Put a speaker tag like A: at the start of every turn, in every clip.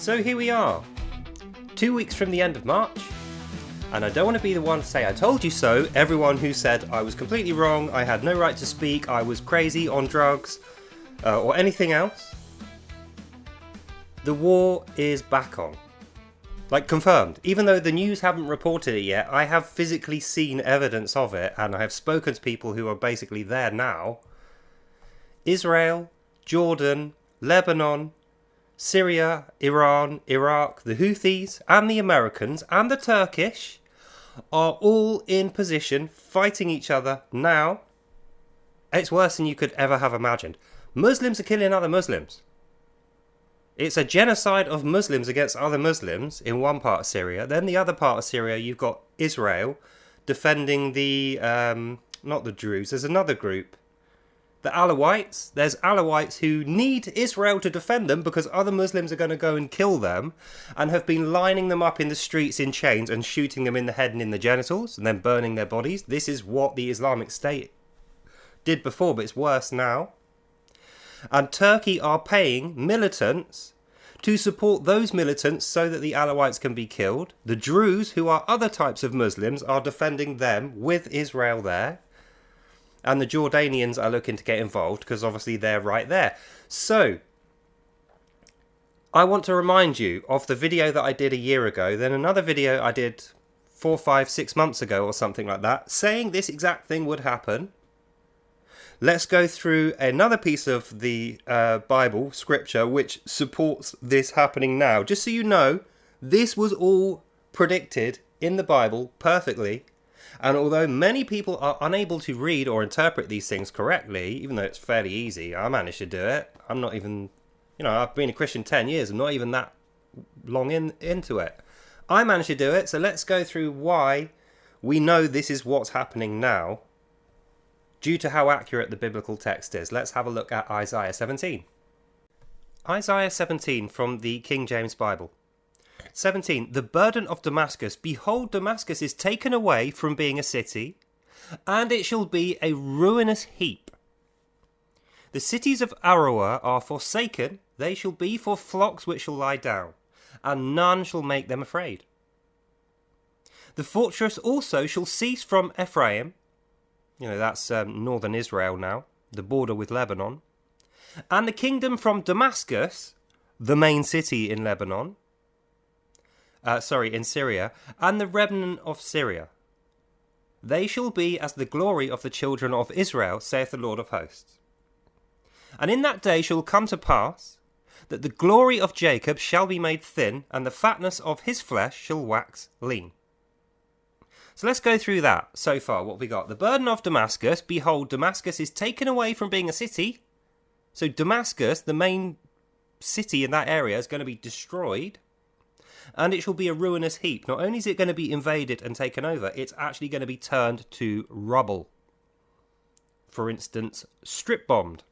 A: So here we are, 2 weeks from the end of March, and I don't want to be the one to say I told you so, everyone who said I was completely wrong, I had no right to speak, I was crazy, on drugs, or anything else. The war is back on. Like, confirmed. Even though the news haven't reported it yet, I have physically seen evidence of it, and I have spoken to people who are basically there now. Israel, Jordan, Lebanon, Syria, Iran, Iraq, the Houthis, and the Americans, and the Turkish are all in position, fighting each other now. It's worse than you could ever have imagined. Muslims are killing other Muslims. It's a genocide of Muslims against other Muslims in one part of Syria. Then the other part of Syria, you've got Israel defending the, not the Druze, there's another group. The Alawites. There's Alawites who need Israel to defend them because other Muslims are going to go and kill them and have been lining them up in the streets in chains and shooting them in the head and in the genitals and then burning their bodies. This is what the Islamic State did before, but it's worse now. And Turkey are paying militants to support those militants so that the Alawites can be killed. The Druze, who are other types of Muslims, are defending them with Israel there. And the Jordanians are looking to get involved because obviously they're right there. So, I want to remind you of the video that I did a year ago, then another video I did 4, 5, 6 months ago or something like that, saying this exact thing would happen. Let's go through another piece of the Bible, scripture, which supports this happening now. Just so you know, this was all predicted in the Bible perfectly. And although many people are unable to read or interpret these things correctly, even though it's fairly easy, I managed to do it. I'm not even, I've been a Christian 10 years. I'm not even that long into it. I managed to do it. So let's go through why we know this is what's happening now, due to how accurate the biblical text is. Let's have a look at Isaiah 17. Isaiah 17 from the King James Bible. 17. The burden of Damascus. Behold, Damascus is taken away from being a city, and it shall be a ruinous heap. The cities of Aroer are forsaken, they shall be for flocks which shall lie down, and none shall make them afraid. The fortress also shall cease from Ephraim. That's northern Israel now, the border with Lebanon. And the kingdom from Damascus, the main city in Lebanon, in Syria, and the remnant of Syria. They shall be as the glory of the children of Israel, saith the Lord of hosts. And in that day shall come to pass that the glory of Jacob shall be made thin, and the fatness of his flesh shall wax lean. So let's go through that so far, what we got. The burden of Damascus. Behold, Damascus is taken away from being a city. So Damascus, the main city in that area, is going to be destroyed. And it shall be a ruinous heap. Not only is it going to be invaded and taken over, it's actually going to be turned to rubble. For instance, strip bombed.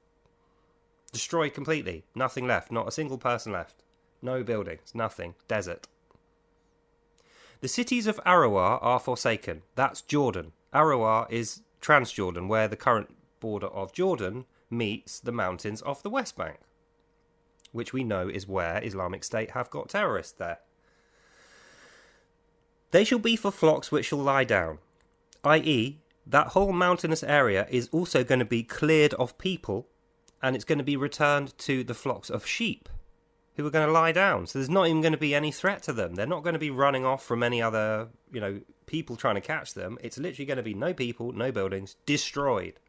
A: Destroyed completely. Nothing left. Not a single person left. No buildings. Nothing. Desert. The cities of Aroer are forsaken. That's Jordan. Aroer is Transjordan, where the current border of Jordan meets the mountains of the West Bank, which we know is where Islamic State have got terrorists there. They shall be for flocks which shall lie down, i.e., that whole mountainous area is also going to be cleared of people, and it's going to be returned to the flocks of sheep, who are going to lie down. So there's not even going to be any threat to them. They're not going to be running off from any other, people trying to catch them. It's literally going to be no people, no buildings, destroyed.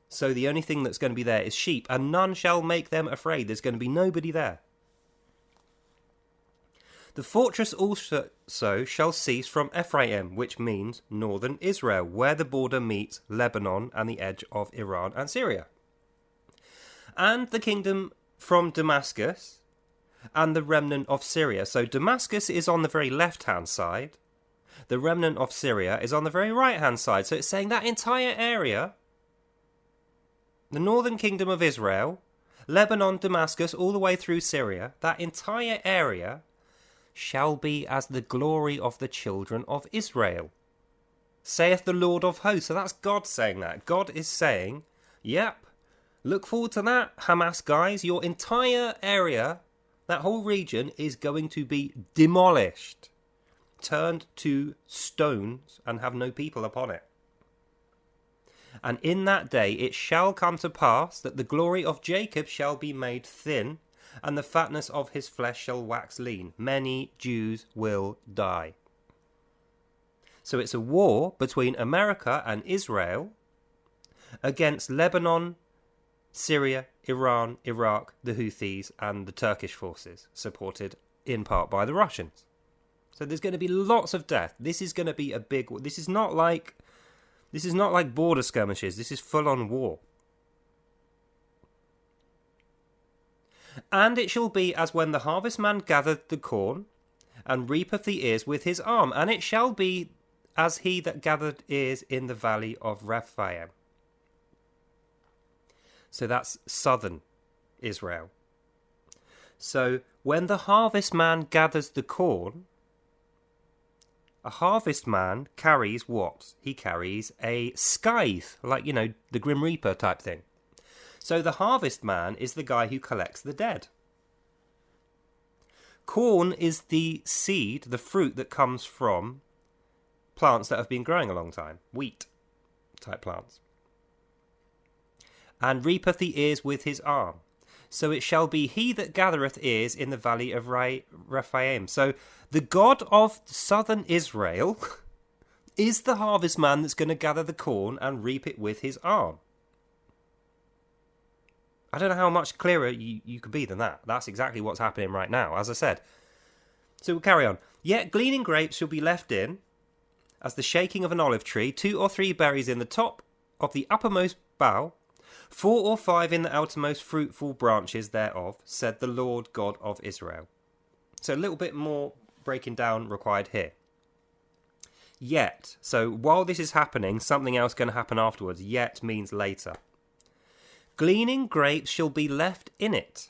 A: So the only thing that's going to be there is sheep, and none shall make them afraid. There's going to be nobody there. The fortress also shall cease from Ephraim, which means northern Israel, where the border meets Lebanon and the edge of Iran and Syria. And the kingdom from Damascus and the remnant of Syria. So Damascus is on the very left-hand side. The remnant of Syria is on the very right-hand side. So it's saying that entire area, the northern kingdom of Israel, Lebanon, Damascus, all the way through Syria, that entire area shall be as the glory of the children of Israel, saith the Lord of hosts. So that's God saying that. God is saying, yep, look forward to that, Hamas guys. Your entire area That whole region is going to be demolished, turned to stones, and have no people upon it. And in that day it shall come to pass that the glory of Jacob shall be made thin, and the fatness of his flesh shall wax lean. Many Jews will die. So it's a war between America and Israel against Lebanon, Syria, Iran, Iraq, the Houthis, and the Turkish forces, supported in part by the Russians. So there's going to be lots of death. This is going to be a big war. This is not like border skirmishes. This is full-on war. And it shall be as when the harvestman gathered the corn, and reapeth the ears with his arm, and it shall be as he that gathered ears in the valley of Rephaim. So that's southern Israel. So when the harvestman gathers the corn, a harvestman carries what? He carries a scythe, like, the Grim Reaper type thing. So the harvestman is the guy who collects the dead. Corn is the seed, the fruit that comes from plants that have been growing a long time. Wheat type plants. And reapeth the ears with his arm. So it shall be he that gathereth ears in the valley of Rephaim. So the God of southern Israel is the harvestman that's going to gather the corn and reap it with his arm. I don't know how much clearer you could be than that. That's exactly what's happening right now, as I said. So we'll carry on. Yet gleaning grapes shall be left in, as the shaking of an olive tree, 2 or 3 berries in the top of the uppermost bough, 4 or 5 in the outermost fruitful branches thereof, said the Lord God of Israel. So a little bit more breaking down required here. Yet, so while this is happening, something else going to happen afterwards. Yet means later. Gleaning grapes shall be left in it.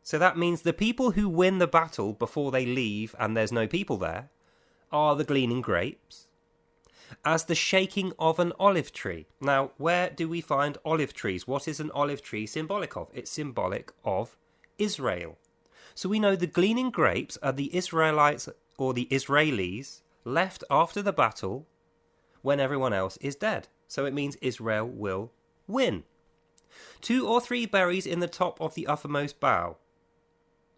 A: So that means the people who win the battle before they leave and there's no people there are the gleaning grapes, as the shaking of an olive tree. Now, where do we find olive trees? What is an olive tree symbolic of? It's symbolic of Israel. So we know the gleaning grapes are the Israelites or the Israelis left after the battle when everyone else is dead. So it means Israel will win. 2 or 3 berries in the top of the uppermost bough.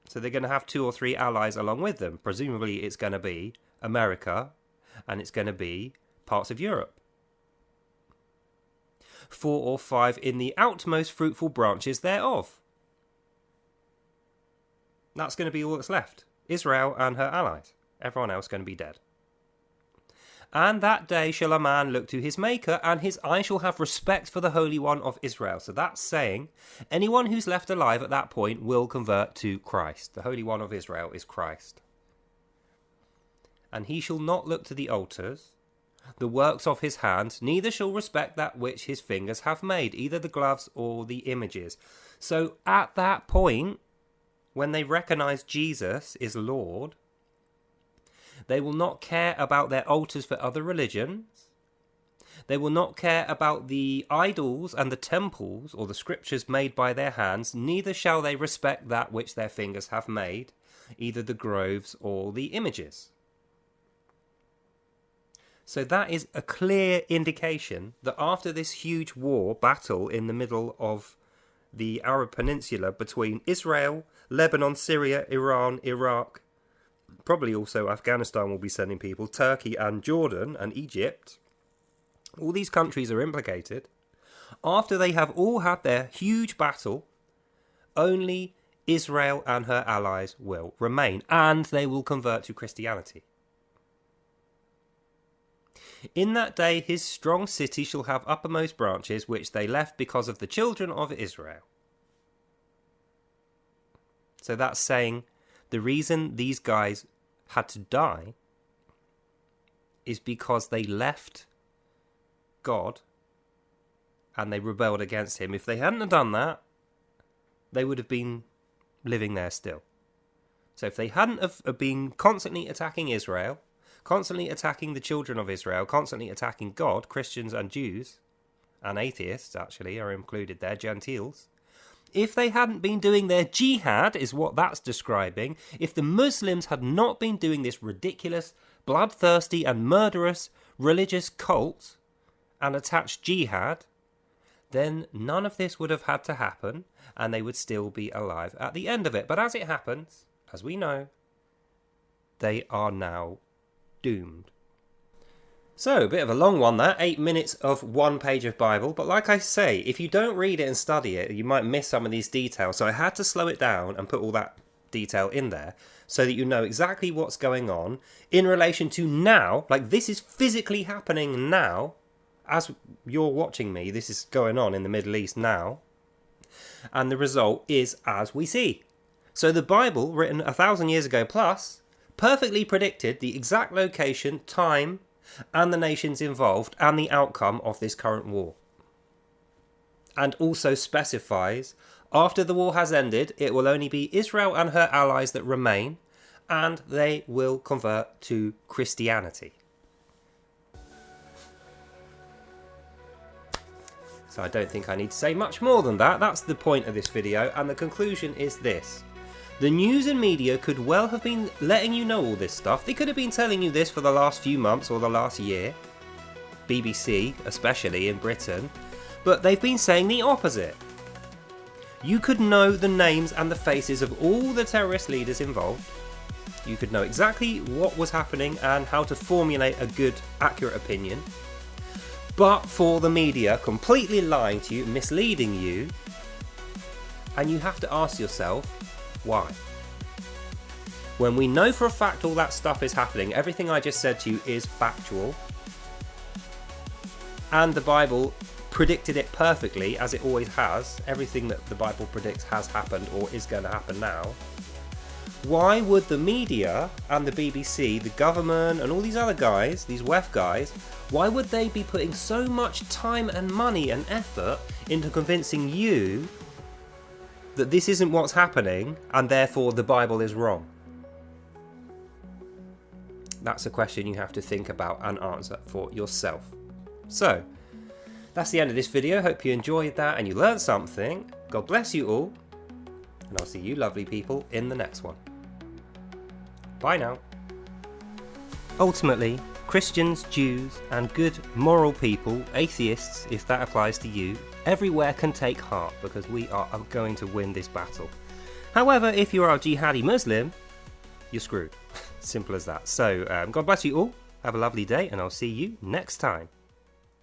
A: So they're going to have 2 or 3 allies along with them. Presumably it's going to be America and it's going to be parts of Europe. 4 or 5 in the outmost fruitful branches thereof. That's going to be all that's left. Israel and her allies. Everyone else going to be dead. And that day shall a man look to his Maker, and his eye shall have respect for the Holy One of Israel. So that's saying anyone who's left alive at that point will convert to Christ. The Holy One of Israel is Christ. And he shall not look to the altars, the works of his hands, neither shall respect that which his fingers have made, either the gloves or the images. So at that point, when they recognize Jesus is Lord, they will not care about their altars for other religions. They will not care about the idols and the temples or the scriptures made by their hands. Neither shall they respect that which their fingers have made, either the groves or the images. So that is a clear indication that after this huge battle in the middle of the Arab Peninsula between Israel, Lebanon, Syria, Iran, Iraq, probably also Afghanistan will be sending people, Turkey and Jordan and Egypt. All these countries are implicated. After they have all had their huge battle, only Israel and her allies will remain, and they will convert to Christianity. In that day his strong city shall have uppermost branches, which they left because of the children of Israel. So that's saying the reason these guys had to die is because they left God and they rebelled against him. If they hadn't have done that, they would have been living there still. So if they hadn't have been constantly attacking Israel, constantly attacking the children of Israel, constantly attacking God, Christians and Jews, and atheists actually are included there, Gentiles, If they hadn't been doing their jihad, is what that's describing, if the Muslims had not been doing this ridiculous, bloodthirsty and murderous religious cult and attached jihad, then none of this would have had to happen and they would still be alive at the end of it. But as it happens, as we know, they are now doomed. So, a bit of a long one that, 8 minutes of one page of Bible, but like I say, if you don't read it and study it, you might miss some of these details, so I had to slow it down and put all that detail in there, so that you know exactly what's going on in relation to now, like this is physically happening now, as you're watching me, this is going on in the Middle East now, and the result is as we see. So the Bible, written 1,000 years ago plus, perfectly predicted the exact location, time, and the nations involved and the outcome of this current war. And also specifies, after the war has ended, it will only be Israel and her allies that remain, and they will convert to Christianity. So I don't think I need to say much more than that. That's the point of this video, and the conclusion is this. The news and media could well have been letting you know all this stuff. They could have been telling you this for the last few months or the last year. BBC, especially in Britain. But they've been saying the opposite. You could know the names and the faces of all the terrorist leaders involved. You could know exactly what was happening and how to formulate a good, accurate opinion. But for the media completely lying to you, misleading you, and you have to ask yourself, why? When we know for a fact all that stuff is happening, everything I just said to you is factual, and the Bible predicted it perfectly, as it always has, everything that the Bible predicts has happened or is going to happen now, why would the media and the BBC, the government and all these other guys, these WEF guys, why would they be putting so much time and money and effort into convincing you that this isn't what's happening and therefore the Bible is wrong? That's a question you have to think about and answer for yourself. So, that's the end of this video. Hope you enjoyed that and you learned something. God bless you all, and I'll see you lovely people in the next one. Bye now. Ultimately, Christians, Jews, and good moral people, atheists, if that applies to you, everywhere can take heart, because we are going to win this battle. However, if you are a jihadi Muslim, you're screwed. Simple as that. So, God bless you all. Have a lovely day, and I'll see you next time.